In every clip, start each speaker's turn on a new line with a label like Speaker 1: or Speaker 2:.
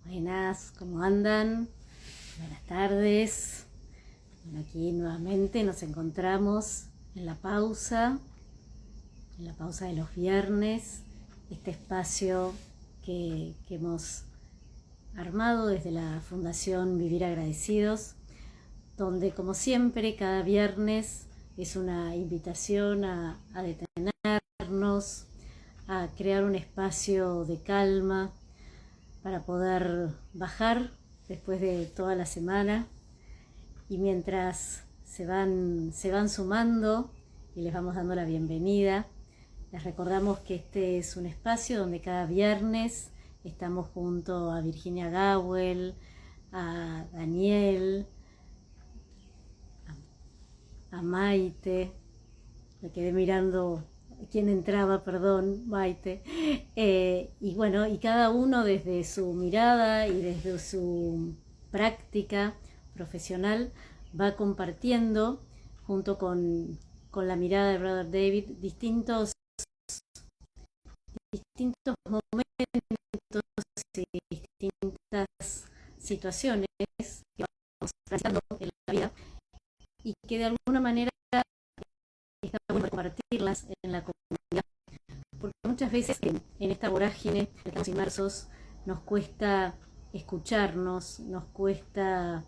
Speaker 1: Buenas, ¿cómo andan? Buenas tardes. Bueno, aquí nuevamente nos encontramos en la pausa de los viernes, este espacio que hemos armado desde la Fundación Vivir Agradecidos, donde como siempre cada viernes es una invitación a detenernos, a crear un espacio de calma para poder bajar después de toda la semana, y mientras se van sumando y les vamos dando la bienvenida, les recordamos que este es un espacio donde cada viernes estamos junto a Virginia Gawel, a Daniel, a Maite. Me quedé mirando quién entraba, perdón, Maite. Y bueno, y cada uno desde su mirada y desde su práctica profesional va compartiendo junto con la mirada de Brother David distintos momentos y distintas situaciones que vamos transitando en la vida y que de alguna manera está bueno compartirlas en la comunidad, porque muchas veces en esta vorágine en la que estamos inmersos nos cuesta escucharnos, nos cuesta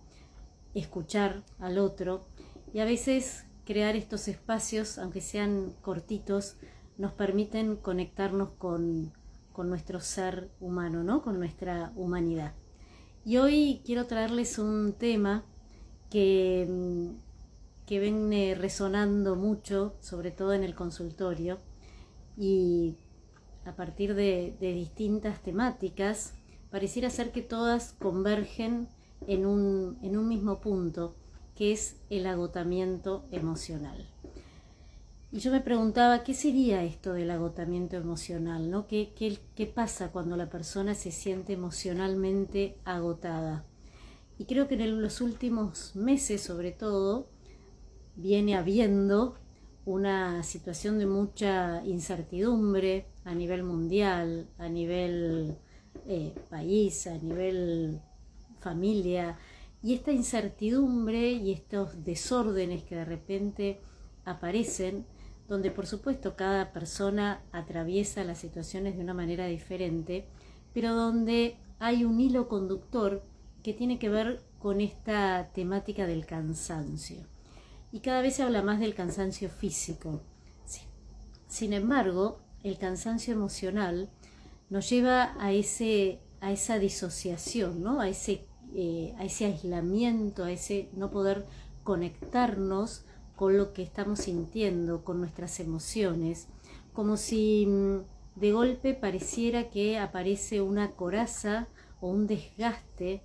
Speaker 1: escuchar al otro, y a veces crear estos espacios, aunque sean cortitos, nos permiten conectarnos con nuestro ser humano, ¿no? Con nuestra humanidad. Y hoy quiero traerles un tema que viene resonando mucho, sobre todo en el consultorio, y a partir de distintas temáticas, pareciera ser que todas convergen en un mismo punto, que es el agotamiento emocional. Y yo me preguntaba, ¿qué sería esto del agotamiento emocional, ¿no? ¿Qué pasa cuando la persona se siente emocionalmente agotada? Y creo que en los últimos meses, sobre todo, viene habiendo una situación de mucha incertidumbre a nivel mundial, a nivel país, a nivel familia, y esta incertidumbre y estos desórdenes que de repente aparecen, donde por supuesto cada persona atraviesa las situaciones de una manera diferente, pero donde hay un hilo conductor que tiene que ver con esta temática del cansancio. Y cada vez se habla más del cansancio físico. Sin embargo, el cansancio emocional nos lleva a esa disociación, ¿no? A ese aislamiento, a ese no poder conectarnos con lo que estamos sintiendo, con nuestras emociones, como si de golpe pareciera que aparece una coraza o un desgaste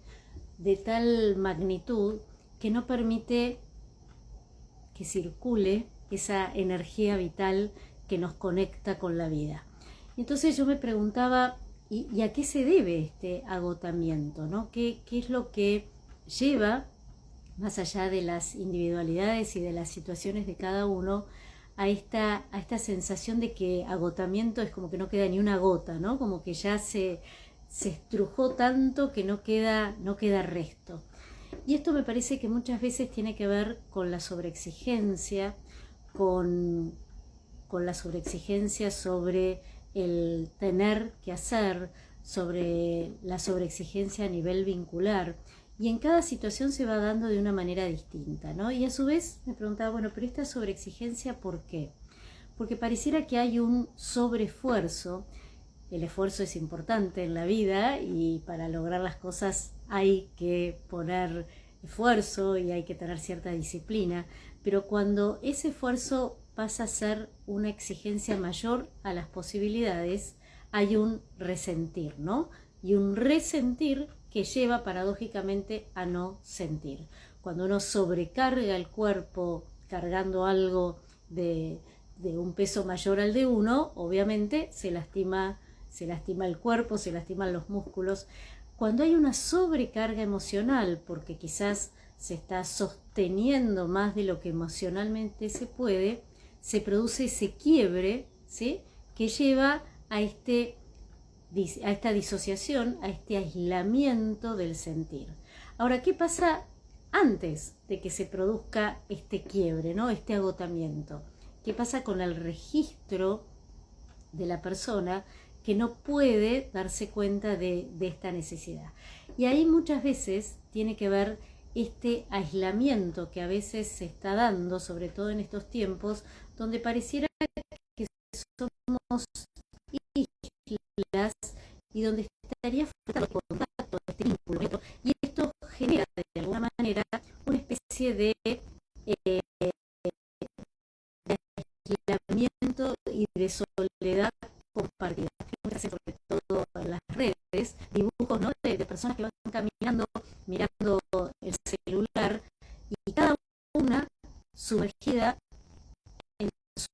Speaker 1: de tal magnitud que no permite que circule esa energía vital que nos conecta con la vida. Entonces yo me preguntaba, ¿y a qué se debe este agotamiento, ¿no? ¿Qué es lo que lleva, más allá de las individualidades y de las situaciones de cada uno, a esta sensación de que agotamiento es como que no queda ni una gota, ¿no? Como que ya se estrujó tanto que no queda resto. Y esto me parece que muchas veces tiene que ver con la sobreexigencia, con la sobreexigencia sobre el tener que hacer, sobre la sobreexigencia a nivel vincular, y en cada situación se va dando de una manera distinta, ¿no? Y a su vez me preguntaba, bueno, pero esta sobreexigencia, ¿por qué? Porque pareciera que hay un sobreesfuerzo. El esfuerzo es importante en la vida y para lograr las cosas hay que poner esfuerzo y hay que tener cierta disciplina, pero cuando ese esfuerzo pasa a ser una exigencia mayor a las posibilidades, hay un resentir, ¿no? Y un resentir que lleva paradójicamente a no sentir. Cuando uno sobrecarga el cuerpo cargando algo de un peso mayor al de uno, obviamente se lastima el cuerpo, se lastiman los músculos. Cuando hay una sobrecarga emocional, porque quizás se está sosteniendo más de lo que emocionalmente se puede, se produce ese quiebre, ¿sí? Que lleva a este a esta disociación, a este aislamiento del sentir. Ahora, ¿qué pasa antes de que se produzca este quiebre, ¿no? Este agotamiento? ¿Qué pasa con el registro de la persona que no puede darse cuenta de esta necesidad? Y ahí muchas veces tiene que ver este aislamiento que a veces se está dando, sobre todo en estos tiempos, donde pareciera que somos islas y donde estaría faltando el contacto, este vínculo. Y esto genera de alguna manera una especie de aislamiento y de soledad compartida. Sobre todo en las redes, dibujos, ¿no? de personas que van caminando, mirando el celular, y cada una sumergida en su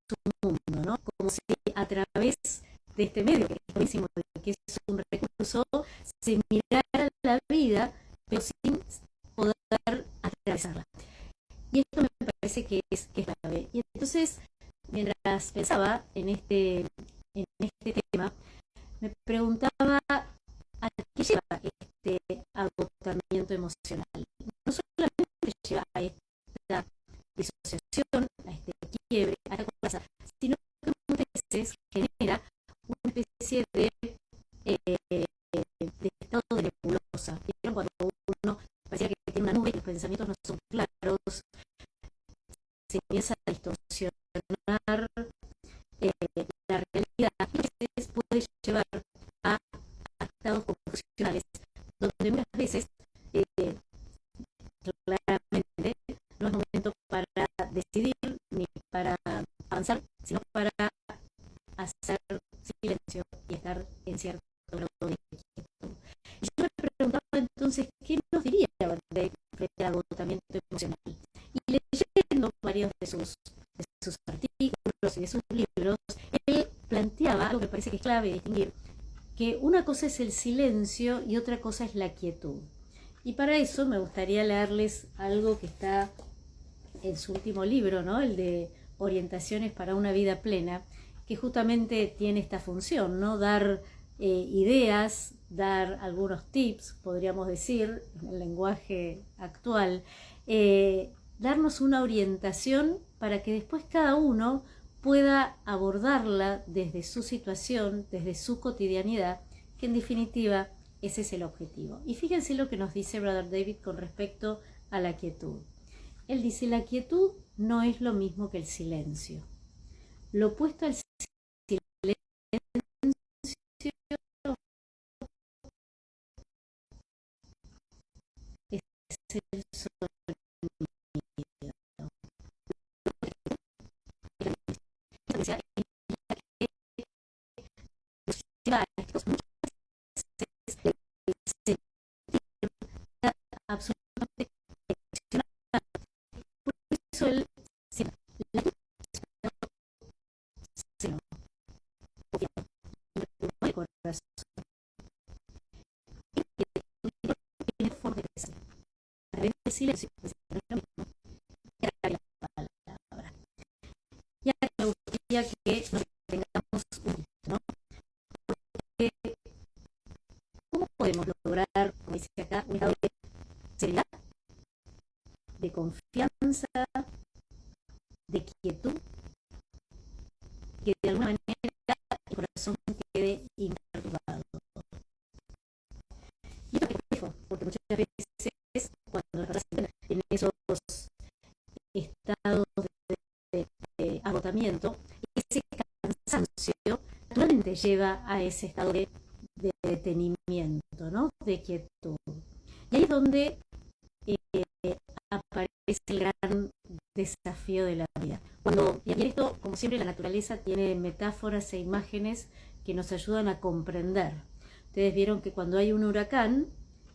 Speaker 1: mundo, ¿no? Como si a través de este medio, que es buenísimo, que es un recurso, se mirara la vida, pero sin poder atravesarla. Y esto me parece que es clave. Y entonces, mientras pensaba en este tema, me preguntaba a qué lleva este agotamiento emocional. No solamente lleva a esta disociación, a este quiebre, a esta cosa, sino que muchas veces genera una especie de estado de nebulosa. ¿Vieron? Cuando uno parece que tiene una nube y los pensamientos no son claros, se empieza a distorsionar la realidad, y a veces puede llevar a estados confusionales, donde muchas veces claramente no es momento para decidir ni para avanzar, sino para hacer silencio y estar en cierto grado de quietud. Y yo me preguntaba entonces, ¿qué nos diría Bardey frente al agotamiento emocional? Y leyendo varios de sus artículos y de sus libros, él planteaba algo que me parece que es clave distinguir, que una cosa es el silencio y otra cosa es la quietud. Y para eso me gustaría leerles algo que está en su último libro, ¿no? El de Orientaciones para una vida plena, que justamente tiene esta función, ¿no? Dar ideas, dar algunos tips, podríamos decir, en el lenguaje actual, darnos una orientación para que después cada uno pueda abordarla desde su situación, desde su cotidianidad, que en definitiva ese es el objetivo. Y fíjense lo que nos dice Brother David con respecto a la quietud. Él dice, la quietud no es lo mismo que el silencio. Lo opuesto al silencio es el sonido. Absolutamente excepcional. Por eso él el corazón tiene forma de ser. A través del silencio, no es lo mismo que la palabra. Y acá me gustaría que nos tengamos un poquito, ¿no? Porque, ¿cómo podemos lograr, como dice acá, un estado de seriedad, de confianza, de quietud, que de alguna manera el corazón quede imperturbado? Y esto es complejo, porque muchas veces cuando las personas están en esos estados de agotamiento, ese cansancio naturalmente lleva a ese estado de detenimiento, ¿no? De quietud. Y ahí es donde aparece el gran desafío de la vida. Y aquí esto, como siempre, la naturaleza tiene metáforas e imágenes que nos ayudan a comprender. Ustedes vieron que cuando hay un huracán,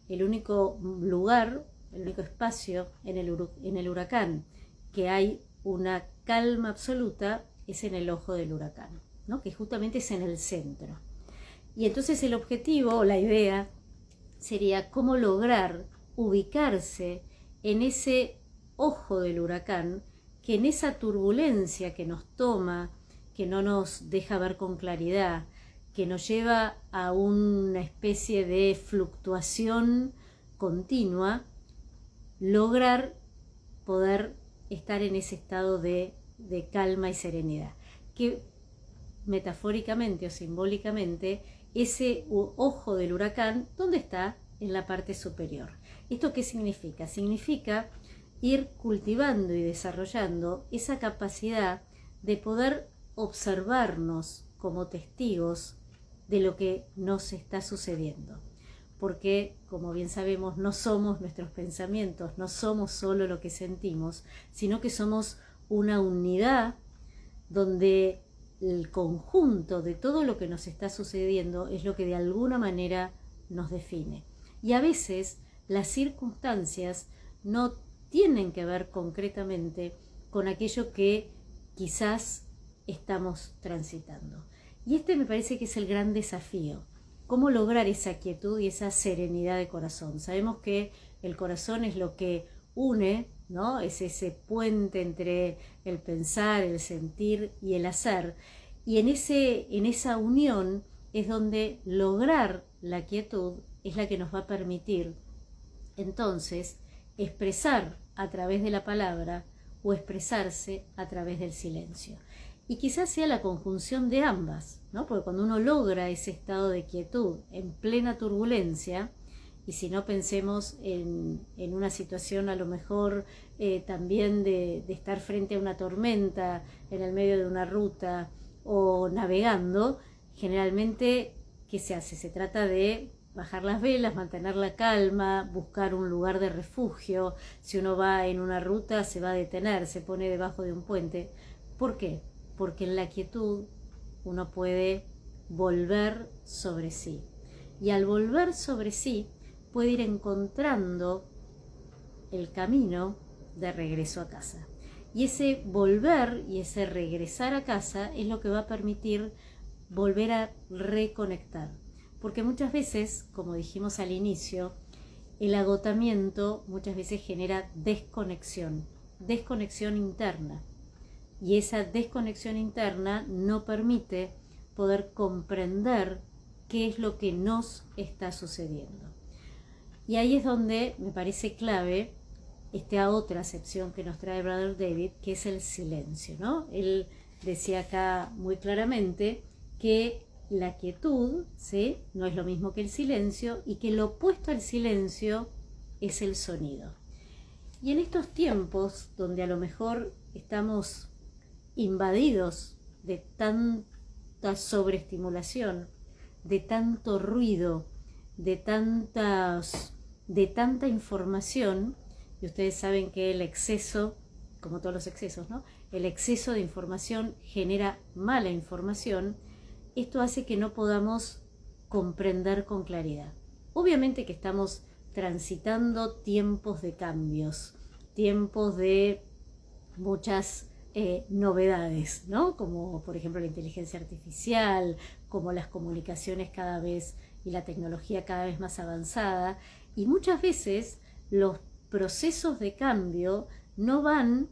Speaker 1: el único lugar, el único espacio en el huracán que hay una calma absoluta es en el ojo del huracán, ¿no? Que justamente es en el centro. Y entonces el objetivo, o la idea, sería cómo lograr ubicarse en ese ojo del huracán, que en esa turbulencia que nos toma, que no nos deja ver con claridad, que nos lleva a una especie de fluctuación continua, lograr poder estar en ese estado de calma y serenidad, que metafóricamente o simbólicamente ese ojo del huracán, ¿dónde está? En la parte superior. ¿Esto qué significa? Significa ir cultivando y desarrollando esa capacidad de poder observarnos como testigos de lo que nos está sucediendo. Porque, como bien sabemos, no somos nuestros pensamientos, no somos solo lo que sentimos, sino que somos una unidad donde el conjunto de todo lo que nos está sucediendo es lo que de alguna manera nos define. Y a veces las circunstancias no tienen que ver concretamente con aquello que quizás estamos transitando. Y este me parece que es el gran desafío. ¿Cómo lograr esa quietud y esa serenidad de corazón? Sabemos que el corazón es lo que une, ¿no? Es ese puente entre el pensar, el sentir y el hacer. Y en esa unión es donde lograr la quietud es la que nos va a permitir entonces expresar a través de la palabra o expresarse a través del silencio. Y quizás sea la conjunción de ambas, ¿no? Porque cuando uno logra ese estado de quietud en plena turbulencia, y si no pensemos en una situación a lo mejor también de estar frente a una tormenta en el medio de una ruta o navegando, generalmente, ¿qué se hace? Se trata de bajar las velas, mantener la calma, buscar un lugar de refugio. Si uno va en una ruta, se va a detener, se pone debajo de un puente. ¿Por qué? Porque en la quietud uno puede volver sobre sí. Y al volver sobre sí, puede ir encontrando el camino de regreso a casa. Y ese volver y ese regresar a casa es lo que va a permitir volver a reconectar. Porque muchas veces, como dijimos al inicio, el agotamiento muchas veces genera desconexión interna. Y esa desconexión interna no permite poder comprender qué es lo que nos está sucediendo. Y ahí es donde me parece clave esta otra acepción que nos trae Brother David, que es el silencio, ¿no? Él decía acá muy claramente que la quietud, ¿sí?, no es lo mismo que el silencio, y que lo opuesto al silencio es el sonido. Y en estos tiempos donde a lo mejor estamos invadidos de tanta sobreestimulación, de tanto ruido, de tanta información, y ustedes saben que el exceso, como todos los excesos, ¿no?, el exceso de información genera mala información. Esto hace que no podamos comprender con claridad. Obviamente que estamos transitando tiempos de cambios, tiempos de muchas novedades, ¿no? Como por ejemplo la inteligencia artificial, como las comunicaciones cada vez y la tecnología cada vez más avanzada, y muchas veces los procesos de cambio no van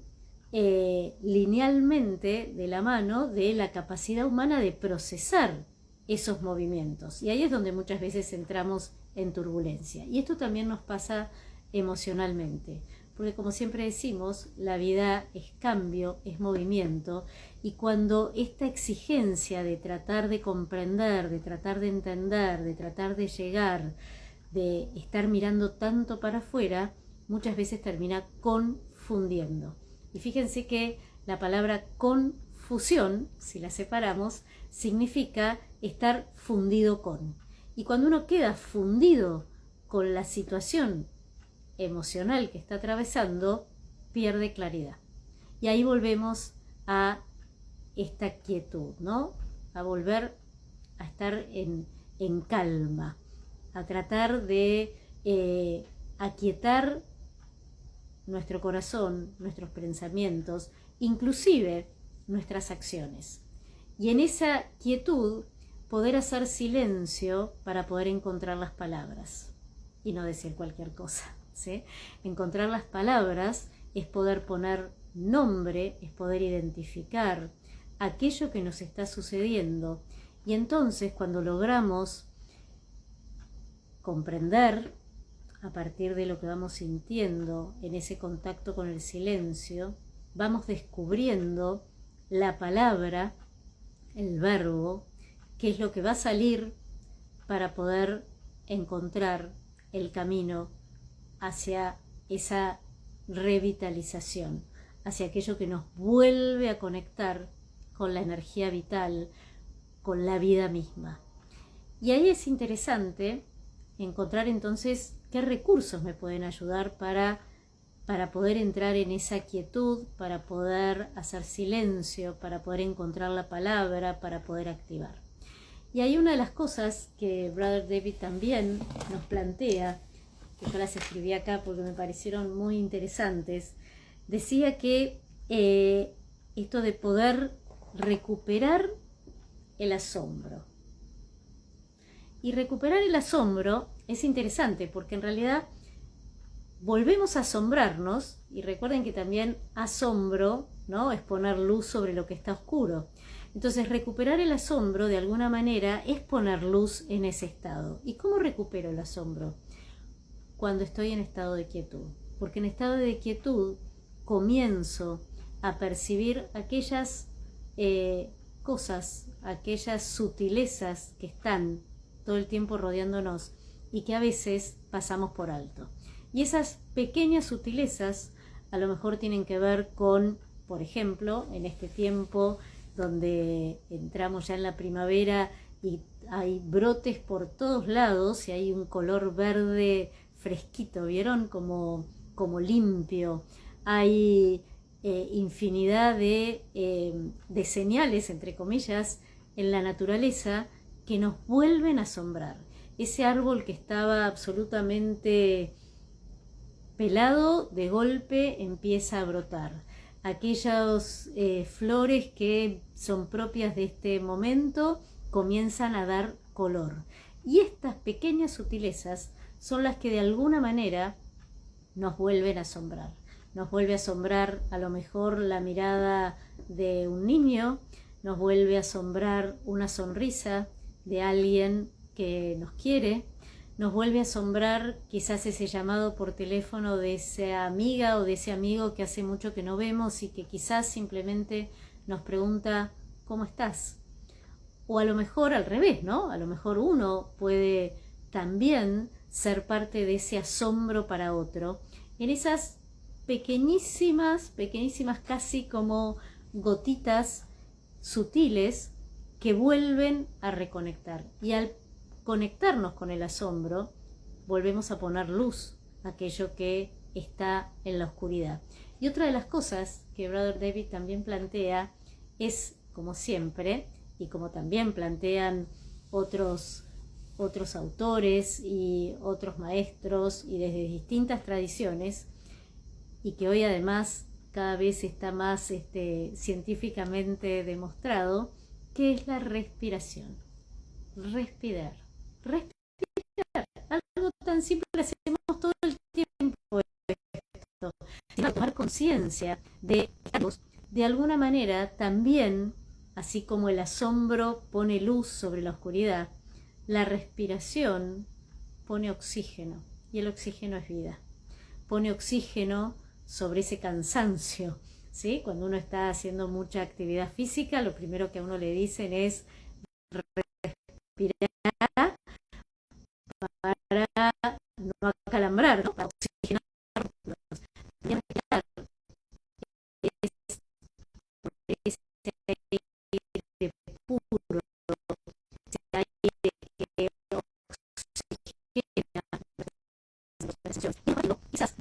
Speaker 1: linealmente de la mano de la capacidad humana de procesar esos movimientos, y ahí es donde muchas veces entramos en turbulencia. Y esto también nos pasa emocionalmente, porque como siempre decimos, la vida es cambio, es movimiento, y cuando esta exigencia de tratar de comprender, de tratar de entender, de tratar de llegar, de estar mirando tanto para afuera, muchas veces termina confundiendo. Y fíjense que la palabra confusión, si la separamos, significa estar fundido con. Y cuando uno queda fundido con la situación emocional que está atravesando, pierde claridad. Y ahí volvemos a esta quietud, ¿no? A volver a estar en calma, a tratar de aquietar nuestro corazón, nuestros pensamientos, inclusive nuestras acciones. Y en esa quietud poder hacer silencio para poder encontrar las palabras y no decir cualquier cosa, ¿sí? Encontrar las palabras es poder poner nombre, es poder identificar aquello que nos está sucediendo Y entonces cuando logramos comprender a partir de lo que vamos sintiendo en ese contacto con el silencio, vamos descubriendo la palabra, el verbo, que es lo que va a salir para poder encontrar el camino hacia esa revitalización, hacia aquello que nos vuelve a conectar con la energía vital, con la vida misma. Y ahí es interesante encontrar entonces qué recursos me pueden ayudar para poder entrar en esa quietud, para poder hacer silencio, para poder encontrar la palabra, para poder activar. Y hay una de las cosas que Brother David también nos plantea, que yo las escribí acá porque me parecieron muy interesantes, decía que esto de poder recuperar el asombro. Y recuperar el asombro es interesante porque en realidad volvemos a asombrarnos, y recuerden que también asombro, ¿no?, es poner luz sobre lo que está oscuro. Entonces recuperar el asombro de alguna manera es poner luz en ese estado. ¿Y cómo recupero el asombro? Cuando estoy en estado de quietud. Porque en estado de quietud comienzo a percibir aquellas cosas, aquellas sutilezas que están todo el tiempo rodeándonos y que a veces pasamos por alto. Y esas pequeñas sutilezas a lo mejor tienen que ver con, por ejemplo, en este tiempo donde entramos ya en la primavera y hay brotes por todos lados y hay un color verde fresquito, ¿vieron? Como limpio. Hay infinidad de señales, entre comillas, en la naturaleza que nos vuelven a asombrar. Ese árbol que estaba absolutamente pelado, de golpe empieza a brotar. Aquellas flores que son propias de este momento comienzan a dar color. Y estas pequeñas sutilezas son las que de alguna manera nos vuelven a asombrar. Nos vuelve a asombrar a lo mejor la mirada de un niño, nos vuelve a asombrar una sonrisa de alguien que nos quiere, nos vuelve a asombrar quizás ese llamado por teléfono de esa amiga o de ese amigo que hace mucho que no vemos y que quizás simplemente nos pregunta ¿cómo estás? O a lo mejor al revés, ¿no? A lo mejor uno puede también ser parte de ese asombro para otro en esas pequeñísimas, casi como gotitas sutiles que vuelven a reconectar. Y al conectarnos con el asombro, volvemos a poner luz a aquello que está en la oscuridad. Y otra de las cosas que Brother David también plantea es, como siempre, y como también plantean otros autores y otros maestros y desde distintas tradiciones, y que hoy además cada vez está más científicamente demostrado, que es la respiración. Respirar. Algo tan simple que hacemos todo el tiempo esto. Sino tomar conciencia de alguna manera también, así como el asombro pone luz sobre la oscuridad, la respiración pone oxígeno, y el oxígeno es vida. Pone oxígeno sobre ese cansancio, ¿sí? Cuando uno está haciendo mucha actividad física, lo primero que a uno le dicen es respirar para no acalambrar, ¿no? Para oxigenar. Ese aire puro, ese aire que oxigena, quizás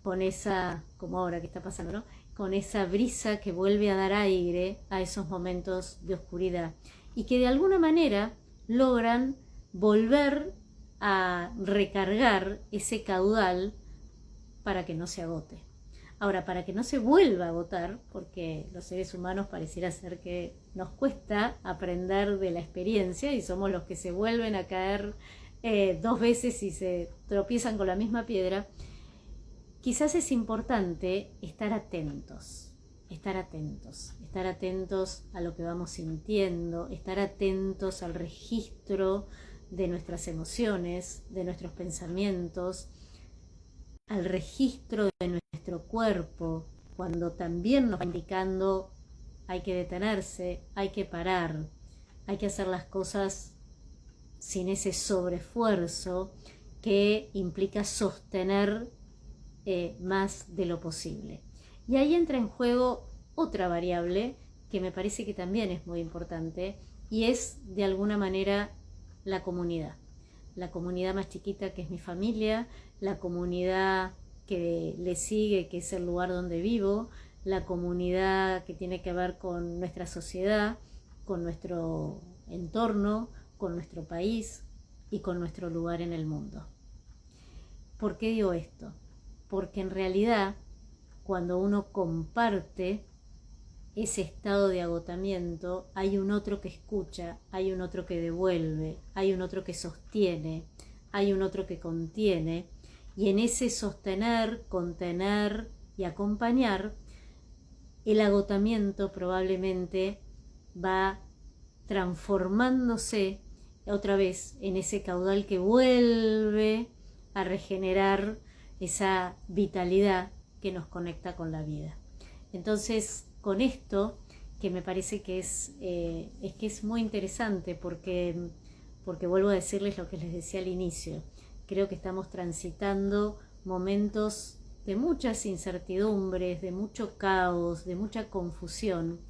Speaker 1: con esa, como ahora que está pasando, ¿no?, con esa brisa que vuelve a dar aire a esos momentos de oscuridad y que de alguna manera logran volver a recargar ese caudal para que no se agote. Ahora, para que no se vuelva a agotar, porque los seres humanos pareciera ser que nos cuesta aprender de la experiencia y somos los que se vuelven a caer 2 veces y se tropiezan con la misma piedra, quizás es importante estar atentos. estar atentos a lo que vamos sintiendo, estar atentos al registro de nuestras emociones, de nuestros pensamientos, al registro de nuestro cuerpo, cuando también nos va indicando hay que detenerse, hay que parar, hay que hacer las cosas sin ese sobreesfuerzo que implica sostener más de lo posible. Y ahí entra en juego otra variable que me parece que también es muy importante, y es de alguna manera la comunidad más chiquita, que es mi familia, la comunidad que le sigue, que es el lugar donde vivo, la comunidad que tiene que ver con nuestra sociedad, con nuestro entorno, con nuestro país y con nuestro lugar en el mundo. ¿Por qué digo esto? Porque en realidad, cuando uno comparte ese estado de agotamiento, hay un otro que escucha, hay un otro que devuelve, hay un otro que sostiene, hay un otro que contiene, y en ese sostener, contener y acompañar, el agotamiento probablemente va transformándose otra vez en ese caudal que vuelve a regenerar esa vitalidad que nos conecta con la vida. Entonces, con esto, que me parece que es muy interesante, porque vuelvo a decirles lo que les decía al inicio, creo que estamos transitando momentos de muchas incertidumbres, de mucho caos, de mucha confusión,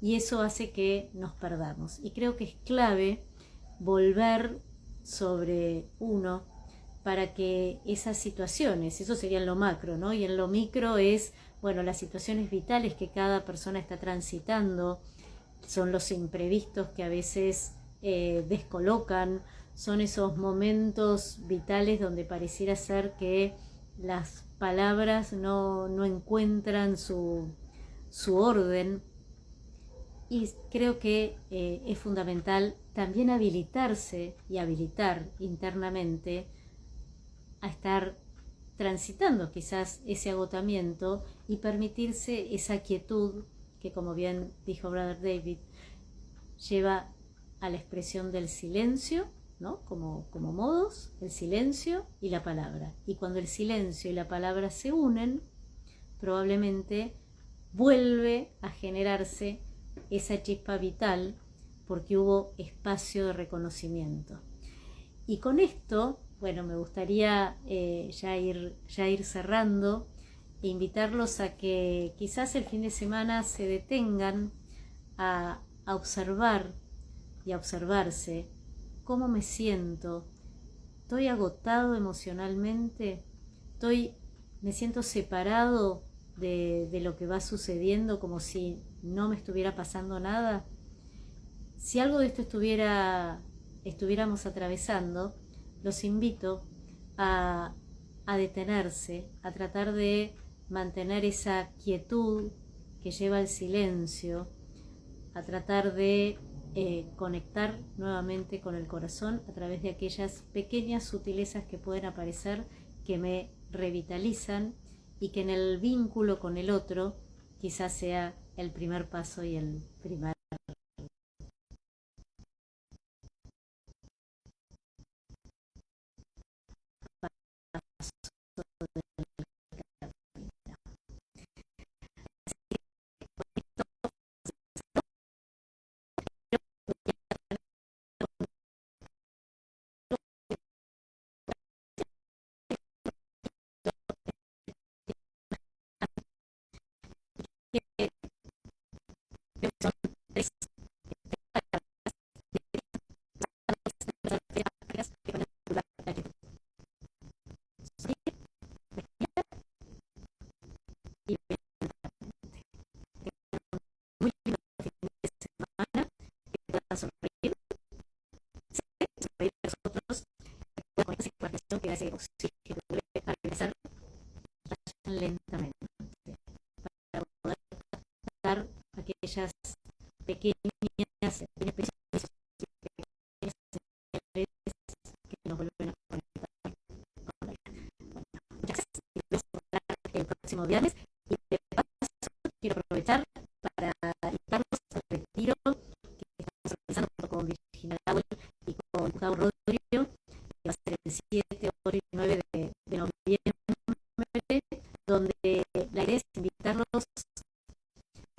Speaker 1: y eso hace que nos perdamos. Y creo que es clave volver sobre uno para que esas situaciones, eso sería en lo macro, ¿no? Y en lo micro es, bueno, las situaciones vitales que cada persona está transitando, son los imprevistos que a veces descolocan, son esos momentos vitales donde pareciera ser que las palabras no encuentran su orden. Y creo que es fundamental también habilitarse y habilitar internamente a estar transitando quizás ese agotamiento y permitirse esa quietud que, como bien dijo Brother David, lleva a la expresión del silencio, ¿no? Como modos, el silencio y la palabra. Y cuando el silencio y la palabra se unen, probablemente vuelve a generarse esa chispa vital, porque hubo espacio de reconocimiento. Y con esto, bueno, me gustaría ya ir cerrando e invitarlos a que quizás el fin de semana se detengan a observar y a observarse cómo me siento. ¿Estoy agotado emocionalmente? ¿Me siento separado de lo que va sucediendo, como si no me estuviera pasando nada? Si algo de esto estuviéramos atravesando, los invito a detenerse, a tratar de mantener esa quietud que lleva al silencio, a tratar de conectar nuevamente con el corazón a través de aquellas pequeñas sutilezas que pueden aparecer, que me revitalizan y que en el vínculo con el otro quizás sea el primer paso y el primer sonreír, sonreír a los otros, con esa información que hace oxígeno para regresar lentamente, para poder dar aquellas pequeñas expresiones que nos vuelven a conectar con la vida. Bueno, muchas gracias. El próximo viernes, y de paso quiero aprovechar aprovechar para invitarlos al retiro que estamos organizando con Virginia Lawel y con Gustavo Rodrigo, que va a ser el 7, 8 y 9 de noviembre, donde la idea es invitarlos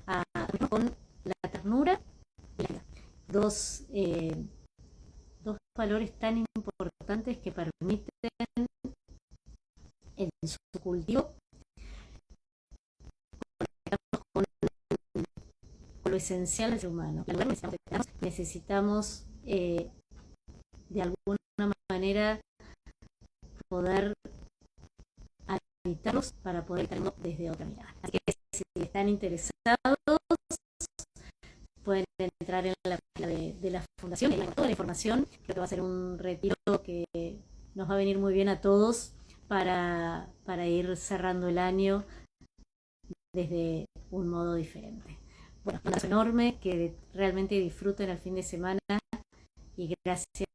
Speaker 1: a con la ternura y la vida. Dos valores tan importantes que permiten en su cultivo con lo esencial del ser humano. Necesitamos de alguna manera poder habitarlos para poder estar desde otra mirada. Así que si están interesados, pueden entrar en la página de la fundación y toda la información. Creo que va a ser un retiro que nos va a venir muy bien a todos para ir cerrando el año desde un modo diferente. Bueno, un abrazo enorme, que realmente disfruten el fin de semana y gracias